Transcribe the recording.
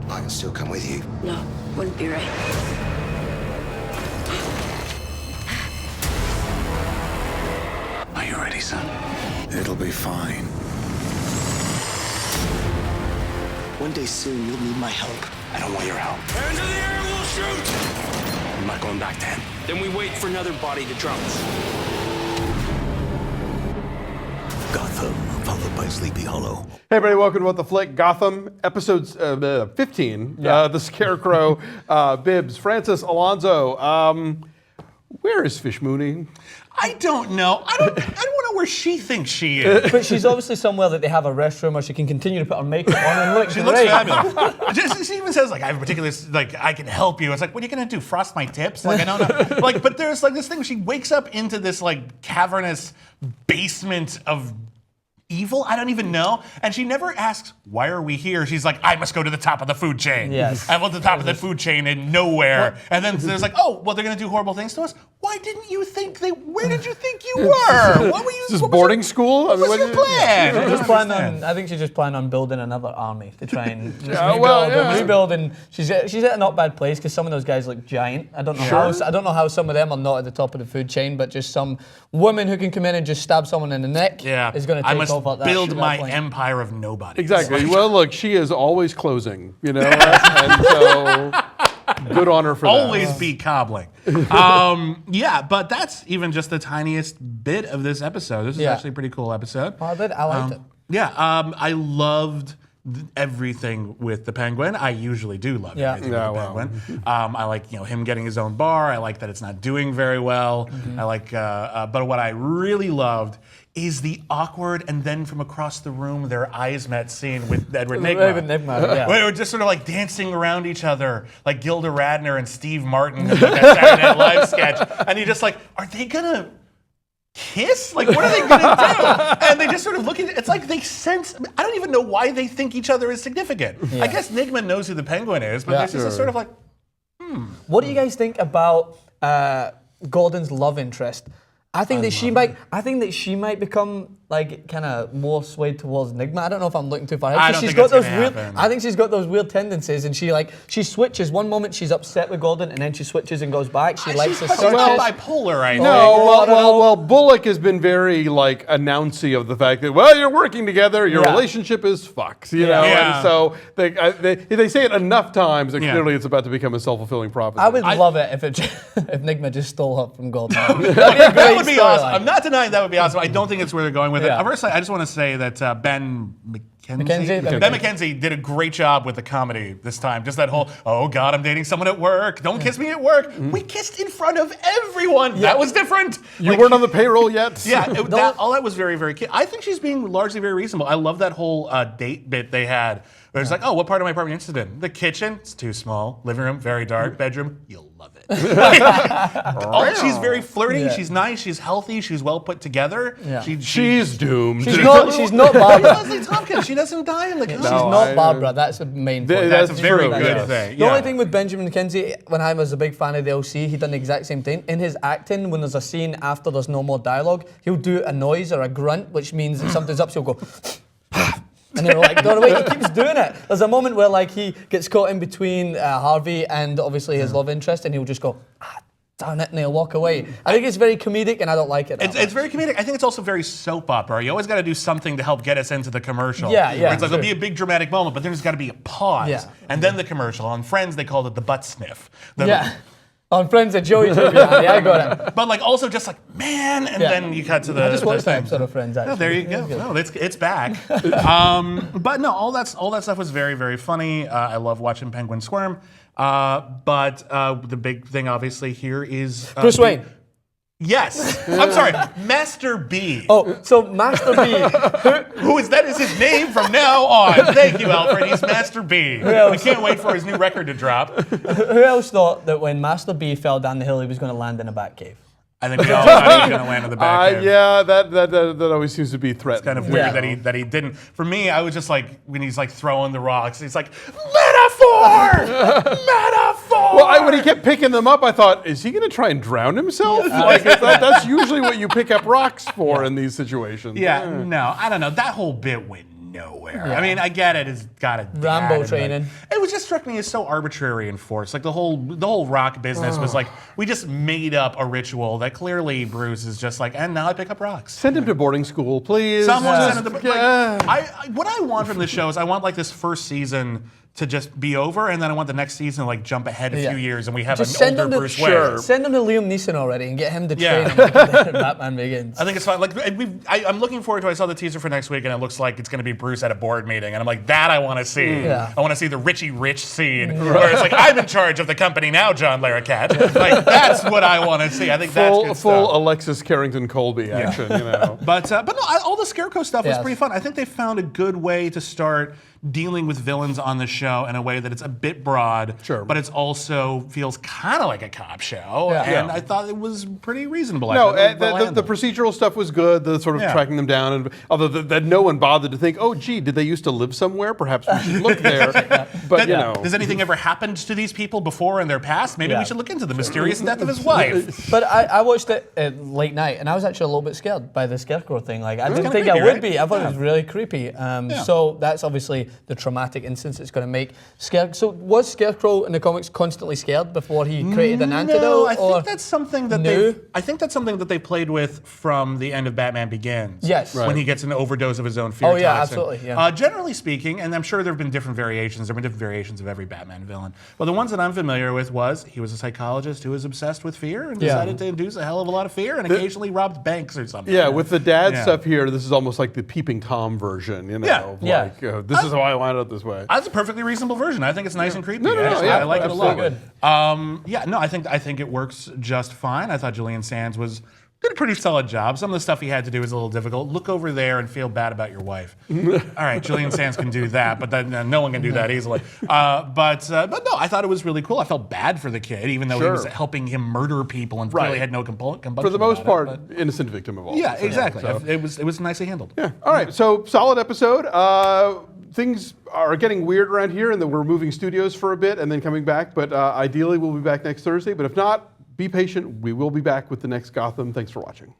I can still come with you. No, wouldn't be right. Are you ready, son? It'll be fine. One day soon, you'll need my help. I don't want your help. Hands in the air, we'll shoot! I'm not going back to him. Then we wait for another body to drop. Gotham, followed by Sleepy Hollow. Hey everybody, welcome to What the Flick, Gotham, episodes 15. The Scarecrow, Bibbs, Francis, Alonso. Where is Fish Mooney? I don't know. I don't know where she thinks she is. But she's obviously somewhere that they have a restroom where she can continue to put her makeup on and look She great. looks fabulous. She even says, like, I have a particular, like, I can help you. It's like, what are you gonna do? Frost my tips? Like, I don't know. Like, but there's like this thing where she wakes up into this like cavernous basement of evil. I don't even know. And she never asks, why are we here? She's like, I must go to the top of the food chain. Yes. I'm at the top of the food chain in nowhere. And then there's like, oh, well, they're gonna do horrible things to us. Why didn't you think where did you think you were? What were you? Is this boarding school? What was your plan? I think she's just planning on building another army to try and just rebuild. And she's at a not bad place because some of those guys look giant. I don't know how some of them are not at the top of the food chain, but just some woman who can come in and just stab someone in the neck is going to take over that. Build my empire of nobody. Exactly. Well, look, she is always closing, you know, and so good on her for that. Always be cobbling. Yeah, but that's even just the tiniest bit of this episode. This is actually a pretty cool episode. I liked it. Yeah, I loved everything with the Penguin. I usually do love everything with the Penguin. I like him getting his own bar. I like that it's not doing very well. I like, but what I really loved is the awkward and then from across the room their eyes met scene with Edward Nigma. Where they were just sort of like dancing around each other, like Gilda Radner and Steve Martin in that Saturday Night Live sketch. And you're just like, are they gonna kiss? Like, what are they gonna do? And they just sort of look at it. It's like they sense. I don't even know why they think each other is significant. I guess Nigma knows who the Penguin is, but there's just a sort of like, What do you guys think about Gordon's love interest? I think that she might become like kind of more swayed towards Nigma. I don't know if I'm looking too far ahead. I don't think it's gonna happen. I think she's got those weird tendencies, and she switches. One moment she's upset with Gordon, and then she switches and goes back. She likes the she's searches. bipolar right now. No, well, Bullock has been very like announcey of the fact that you're working together, your relationship is fucked, you know, and so they say it enough times that clearly it's about to become a self-fulfilling prophecy. I would love it if if Nigma just stole her from Gordon. That would be awesome. I'm not denying that would be awesome. I don't think it's where they're going with it. First, I just want to say that Ben McKenzie did a great job with the comedy this time. Just that whole, oh God, I'm dating someone at work. Don't kiss me at work. We kissed in front of everyone. That was different. You weren't on the payroll yet? All that was very, very cute. I think she's being largely very reasonable. I love that whole date bit they had. Where it's like, oh, what part of my apartment are you interested in? The kitchen, it's too small. Living room, very dark. Bedroom, you'll love it. She's very flirty. She's nice. She's healthy. She's well put together. She's doomed. She's not Barbara. Leslie Tompkins. She doesn't die in the She's not Barbara. That's the main point. That's a very good thing. The only thing with Benjamin McKenzie, when I was a big fan of the LC, he done the exact same thing. In his acting, when there's a scene after there's no more dialogue, he'll do a noise or a grunt, which means that something's up, so he'll go... And they're like, no, wait, he keeps doing it. There's a moment where like he gets caught in between Harvey and obviously his love interest, and he'll just go, darn it, and he'll walk away. I think it's very comedic, and I don't like it. It's very comedic. I think it's also very soap opera. You always got to do something to help get us into the commercial. Yeah. It's like there'll be a big dramatic moment, but then there's got to be a pause, and then the commercial. On Friends, they called it the butt sniff. On Friends at Joey Tribbiani, I got it. But like also just like, man, and then you cut to the... I just watched that episode of Friends, actually. No, there you go. No, it's back. But no, all that stuff was very, very funny. I love watching Penguin squirm. But the big thing obviously here is... Bruce Wayne. Yes. I'm sorry. Master B. Oh, so Master B. That is his name from now on. Thank you, Alfred. He's Master B. We can't wait for his new record to drop. Who else thought that when Master B fell down the hill, he was going to land in a Batcave? I think we all thought he was going to land in the Batcave. Yeah, that always seems to be threatening. It's kind of weird that he didn't. For me, I was just like, when he's like throwing the rocks, he's like, metaphor! Metaphor! Well, when he kept picking them up, I thought, is he going to try and drown himself? That's usually what you pick up rocks for in these situations. No, I don't know. That whole bit went nowhere. I mean, I get it. It's got a Rambo training. It was just struck me as so arbitrary and forced. Like the whole rock business was like we just made up a ritual that clearly Bruce is just like, and now I pick up rocks. Send him to boarding school, please. Someone send him to what I want from this show is I want like this first season to just be over, and then I want the next season to like jump ahead a few years, and we have just an older Bruce Wayne. Send him to Liam Neeson already and get him to train him like Batman Begins. I think it's fine. Like I'm looking forward to. I saw the teaser for next week, and it looks like it's going to be Bruce at a board meeting, and I'm like, that I want to see. I want to see the Richie Rich scene where it's like, I'm in charge of the company now, John Larroquette. Like that's what I want to see. I think that's good full stuff. Alexis Carrington Colby action. You know. But no, all the Scarecrow stuff was pretty fun. I think they found a good way to start dealing with villains on the show in a way that it's a bit broad, but it's also feels kind of like a cop show. And I thought it was pretty reasonable. The procedural stuff was good. The sort of tracking them down, and although that no one bothered to think, oh, gee, did they used to live somewhere? Perhaps we should look there. But you know, has anything ever happened to these people before in their past? Maybe we should look into the mysterious death of his wife. But I watched it late night, and I was actually a little bit scared by the Scarecrow thing. Like I didn't think I would be. I thought it was really creepy. So that's obviously the traumatic instance it's going to make. So was Scarecrow in the comics constantly scared before he created an antidote? No, I think that's something that they played with from the end of Batman Begins. Yes, when he gets an overdose of his own fear. Oh yeah, absolutely. Yeah. Generally speaking, and I'm sure there have been different variations. There have been different variations of every Batman villain. But the ones that I'm familiar with was he was a psychologist who was obsessed with fear and decided to induce a hell of a lot of fear and occasionally robbed banks or something. Yeah, with the dad stuff here, this is almost like the Peeping Tom version. You know, this is how I wound up this way. That's a perfectly reasonable version. I think it's nice and creepy. I like it a lot. Good. I think it works just fine. I thought Julian Sands did a pretty solid job. Some of the stuff he had to do was a little difficult. Look over there and feel bad about your wife. All right, Julian Sands can do that, but then no one can do that easily. But no, I thought it was really cool. I felt bad for the kid, even though he was helping him murder people and really had no compunction. For the most part, innocent victim of all. Yeah, exactly. So. It was nicely handled. Yeah. All right. So solid episode. Things are getting weird around here, and that we're moving studios for a bit and then coming back. But ideally, we'll be back next Thursday. But if not, be patient. We will be back with the next Gotham. Thanks for watching.